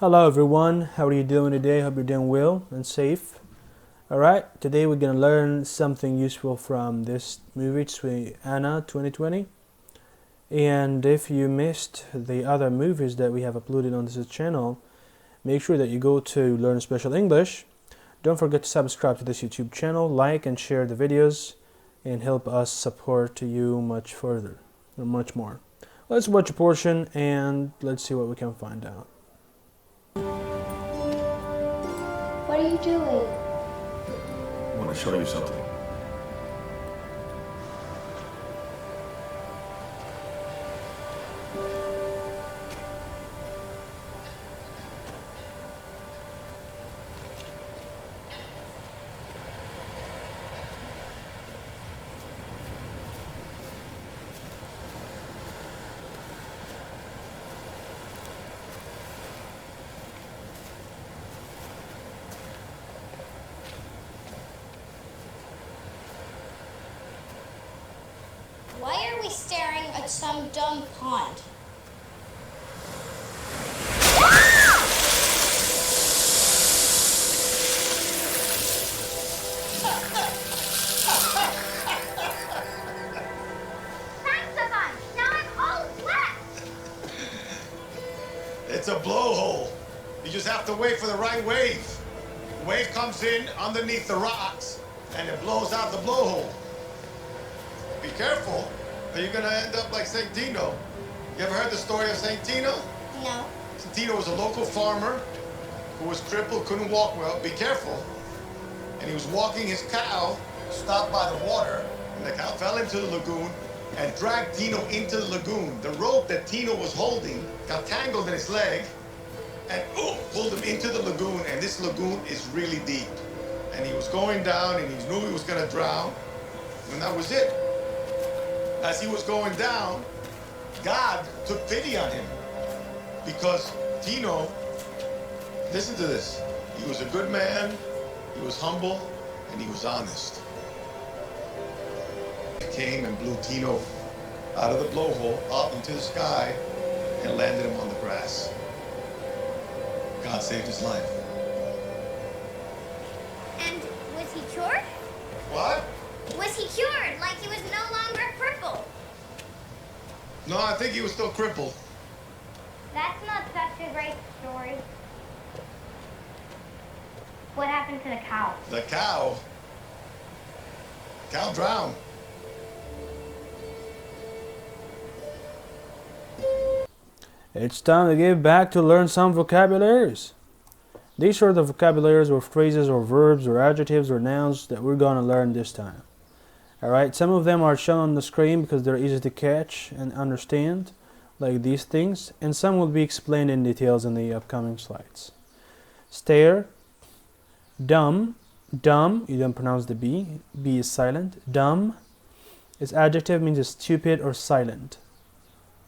Hello everyone, how are you doing today? Hope you're doing well and safe. Alright, today we're gonna learn something useful from this movie, Anna 2020. And if you missed the other movies that we have uploaded on this channel, make sure that you go to Learn Special English. Don't forget to subscribe to this YouTube channel, like and share the videos, and help us support you much further, or much more. Let's watch a portion and let's see what we can find out. What are you doing? I want to show you something. Why are we staring at some dumb pond? Thanks a bunch. Now I'm all wet. It's a blowhole. You just have to wait for the right wave. The wave comes in underneath the rocks and it blows out the blowhole. Be careful, or you're gonna end up like St. Tino. You ever heard the story of St. Tino? No. St. Tino was a local farmer who was crippled, couldn't walk well. Be careful. And he was walking his cow, stopped by the water, and the cow fell into the lagoon and dragged Tino into the lagoon. The rope that Tino was holding got tangled in his leg and pulled him into the lagoon, and this lagoon is really deep. And he was going down and he knew he was gonna drown, and that was it. As he was going down, God took pity on him because Tino, listen to this, he was a good man, he was humble, and he was honest. He came and blew Tino out of the blowhole up into the sky and landed him on the grass. God saved his life. And was he cured? What? Was he cured? Like he was no longer crippled? No, I think he was still crippled. That's not such a great story. What happened to the cow? The cow drowned. It's time to get back to learn some vocabularies. These are the vocabularies or phrases or verbs or adjectives or nouns that we're going to learn this time. Alright, some of them are shown on the screen because they're easy to catch and understand, like these things, and some will be explained in details in the upcoming slides. Stare, dumb, you don't pronounce the B is silent. Dumb, its adjective means it's stupid or silent.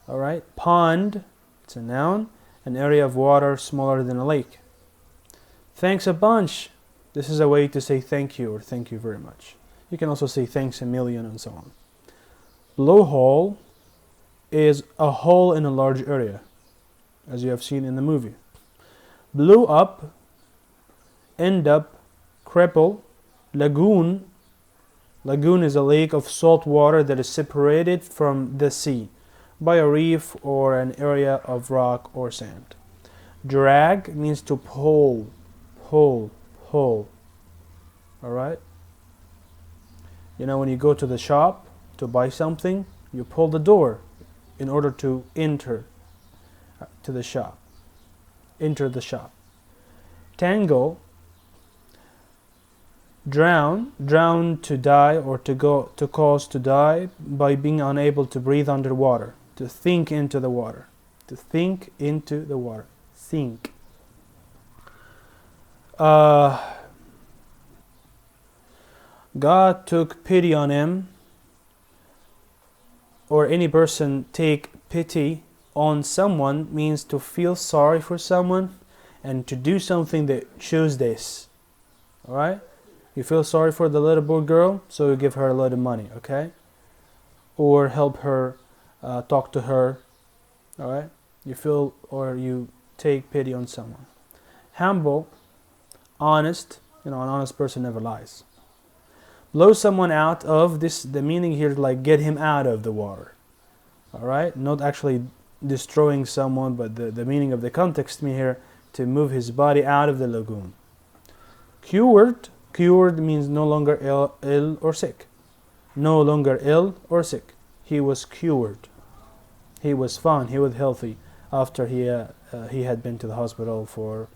Alright, pond, it's a noun, an area of water smaller than a lake. Thanks a bunch, this is a way to say thank you or thank you very much. You can also say thanks a million and so on. Blowhole is a hole in a large area, as you have seen in the movie. Blew up, end up, cripple, lagoon. Lagoon is a lake of salt water that is separated from the sea by a reef or an area of rock or sand. Drag means to pull. Alright? You know, when you go to the shop to buy something, you pull the door in order to enter to the shop. Enter the shop. Tangle, drown to die or to cause to die by being unable to breathe underwater. To think into the water. To think into the water. Think. God took pity on him, or any person take pity on someone means to feel sorry for someone and to do something that shows this. Alright? You feel sorry for the little boy girl, so you give her a lot of money, okay? Or help her, talk to her. Alright? You feel, or you take pity on someone. Humble, honest, an honest person never lies. Blow someone out of this, the meaning here is like get him out of the water. Alright? Not actually destroying someone, but the meaning of the context here, to move his body out of the lagoon. Cured means no longer ill or sick. No longer ill or sick. He was cured. He was fine. He was healthy after he had been to the hospital for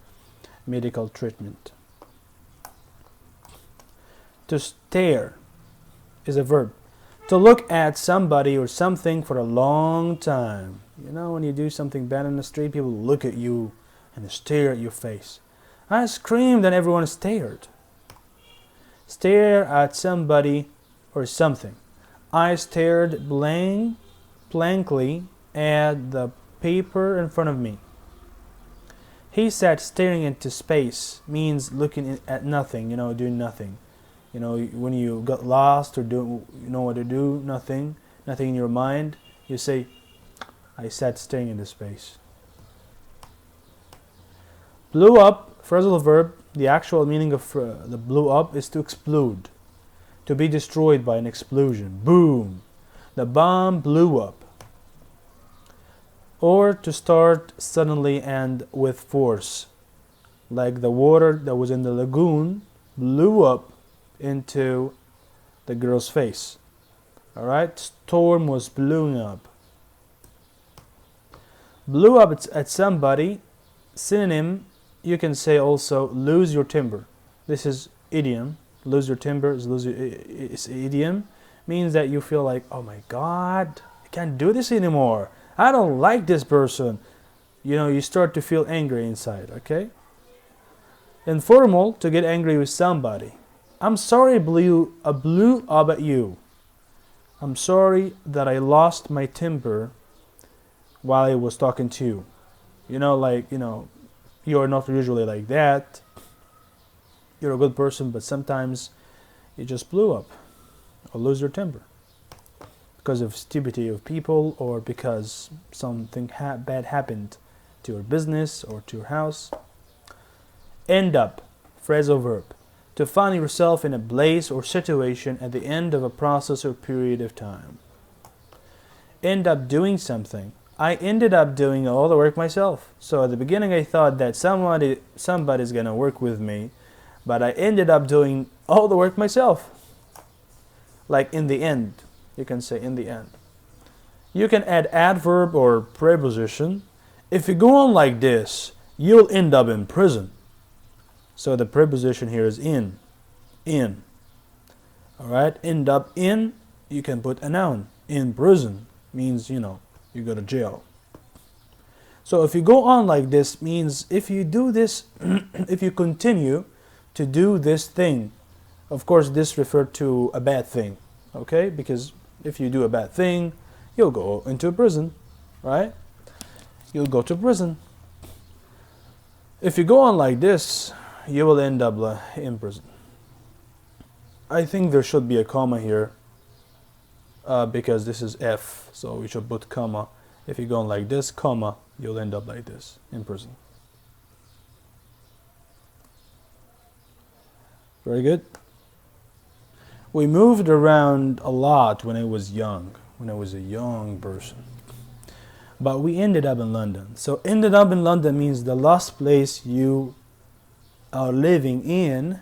medical treatment. To stare is a verb. To look at somebody or something for a long time. You know, when you do something bad in the street, people look at you and stare at your face. I screamed and everyone stared. Stare at somebody or something. I stared blankly at the paper in front of me. He sat staring into space means looking at nothing, doing nothing. When you got lost or you know what to do, nothing in your mind, you say, I sat staring into space. Blew up, phrasal verb, the actual meaning of the blew up is to explode, to be destroyed by an explosion. Boom! The bomb blew up. Or to start suddenly and with force, like the water that was in the lagoon blew up into the girl's face. Alright? Storm was blowing up. Blew up at somebody. Synonym, you can say also lose your temper. This is idiom. Lose your temper is idiom. Means that you feel like, oh my God, I can't do this anymore. I don't like this person. You start to feel angry inside, okay? Informal, to get angry with somebody. I'm sorry I blew up at you. I'm sorry that I lost my temper while I was talking to you. You're not usually like that. You're a good person, but sometimes you just blew up or lose your temper because of stupidity of people or because something bad happened to your business or to your house. End up, phrasal verb, to find yourself in a place or situation at the end of a process or period of time. End up doing something. I ended up doing all the work myself. So at the beginning I thought that somebody's gonna work with me, but I ended up doing all the work myself. Like in the end, you can say in the end. You can add adverb or preposition. If you go on like this, you'll end up in prison. So the preposition here is in. In. Alright, end up in, you can put a noun. In prison means, you go to jail. So if you go on like this means if you do this, if you continue to do this thing, of course this referred to a bad thing, okay? Because if you do a bad thing, you'll go into prison, right? You'll go to prison. If you go on like this, you will end up in prison. I think there should be a comma here because this is F, so we should put comma. If you go on like this, comma, you'll end up like this, in prison. Very good. We moved around a lot when I was young, when I was a young person. But we ended up in London. So ended up in London means the last place you are living in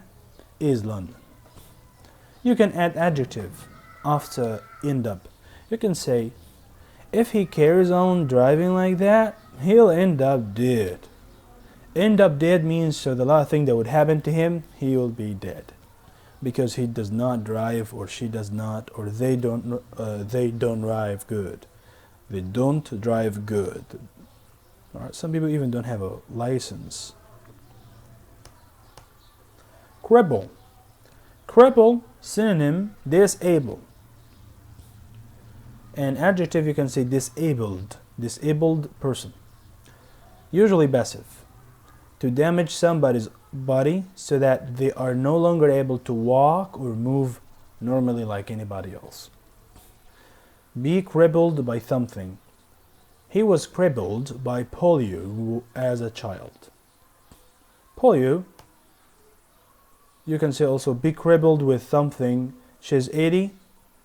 is London. You can add adjective after end up. You can say, if he carries on driving like that, he'll end up dead. End up dead means so the last thing that would happen to him, he will be dead. Because he does not drive, or she does not, or they don't drive good. They don't drive good. All right, some people even don't have a license. Cripple. Cripple, synonym, disable. An adjective you can say disabled. Disabled person. Usually passive. To damage somebody's body so that they are no longer able to walk or move normally like anybody else. Be crippled by something. He was crippled by polio as a child. Polio, you can say also be crippled with something. She's 80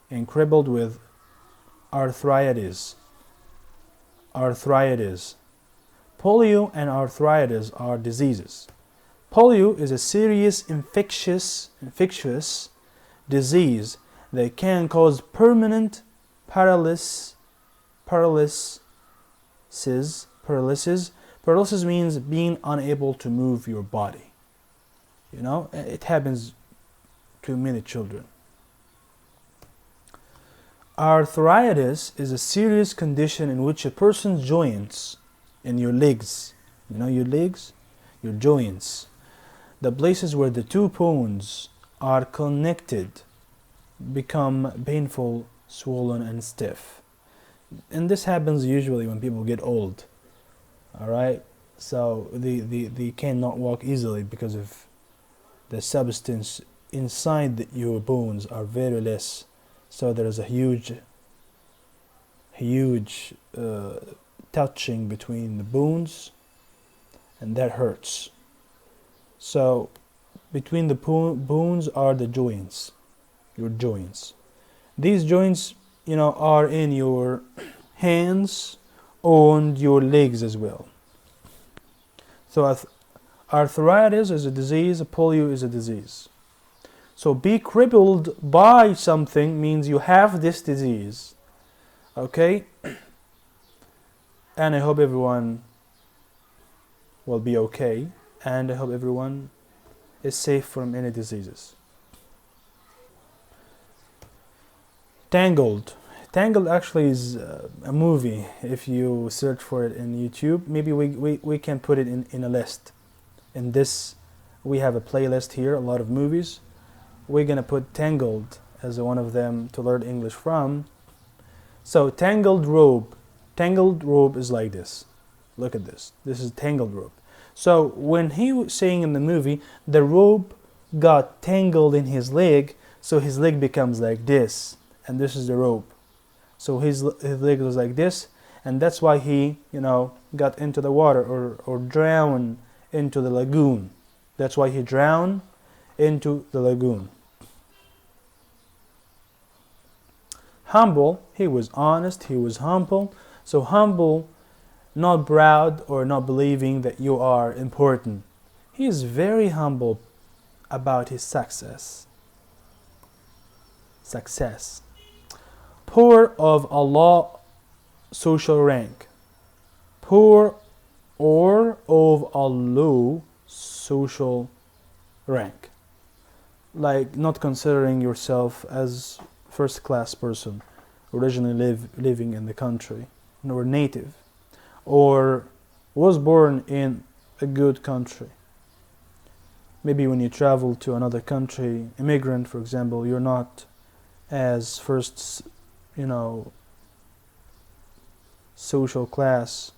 and crippled with arthritis. Arthritis. Polio and arthritis are diseases. Polio is a serious infectious disease that can cause permanent paralysis. Paralysis means being unable to move your body. You know, it happens to many children. Arthritis is a serious condition in which a person's joints in your legs, you know your legs, your joints, the places where the two bones are connected, become painful, swollen, and stiff. And this happens usually when people get old. Alright? So they cannot walk easily because of the substance inside your bones are very less. So there is a huge touching between the bones, and that hurts. So between the bones are the joints, your joints. These joints, you know, are in your hands and your legs as well. So arthritis is a disease, polio is a disease. So be crippled by something means you have this disease. Okay? And I hope everyone will be okay. And I hope everyone is safe from any diseases. Tangled. Tangled actually is a movie. If you search for it in YouTube, maybe we can put it in a list. In this, we have a playlist here, a lot of movies. We're gonna put Tangled as one of them to learn English from. So tangled rope. Tangled rope is like this. Look at this. This is tangled rope. So when he was saying in the movie, the rope got tangled in his leg, so his leg becomes like this, and this is the rope. So his leg was like this, and that's why he, you know, got into the water or drowned into the lagoon. That's why he drowned into the lagoon. Humble, he was honest, he was humble. So humble, not proud or not believing that you are important. He is very humble about his success. Success. Poor of a low social rank. Poor or of a low social rank. Like not considering yourself as first class person, originally living in the country, or native, or was born in a good country. Maybe when you travel to another country, immigrant for example, you're not as first, you know, social class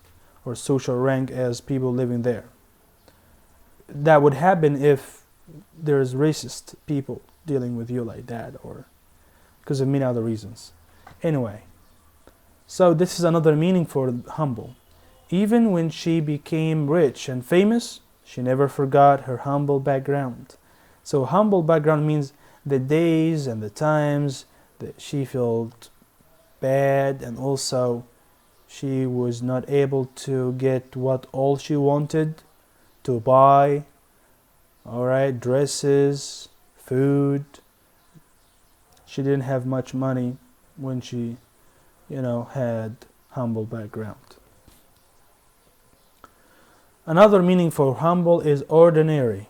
or social rank as people living there. That would happen if there's racist people dealing with you like that, or because of many other reasons. Anyway, so this is another meaning for humble. Even when she became rich and famous, she never forgot her humble background. So humble background means the days and the times that she felt bad, and also she was not able to get what all she wanted to buy. Alright, dresses, food. She didn't have much money when she, you know, had humble background. Another meaning for humble is ordinary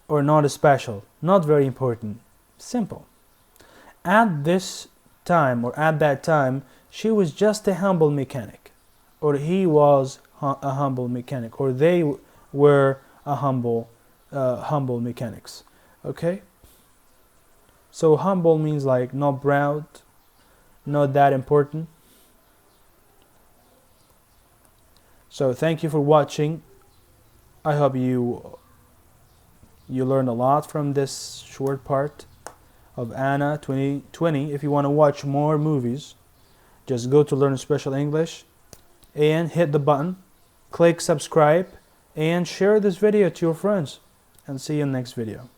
or not special, not very important, simple. At this time or at that time, she was just a humble mechanic, or he was a humble mechanic, or they were a humble mechanics. Okay? So humble means like not proud, not that important. So thank you for watching. I hope you learned a lot from this short part of Anna 2020. If you want to watch more movies, just go to Learn Special English and hit the button, click subscribe, and share this video to your friends. And see you in the next video.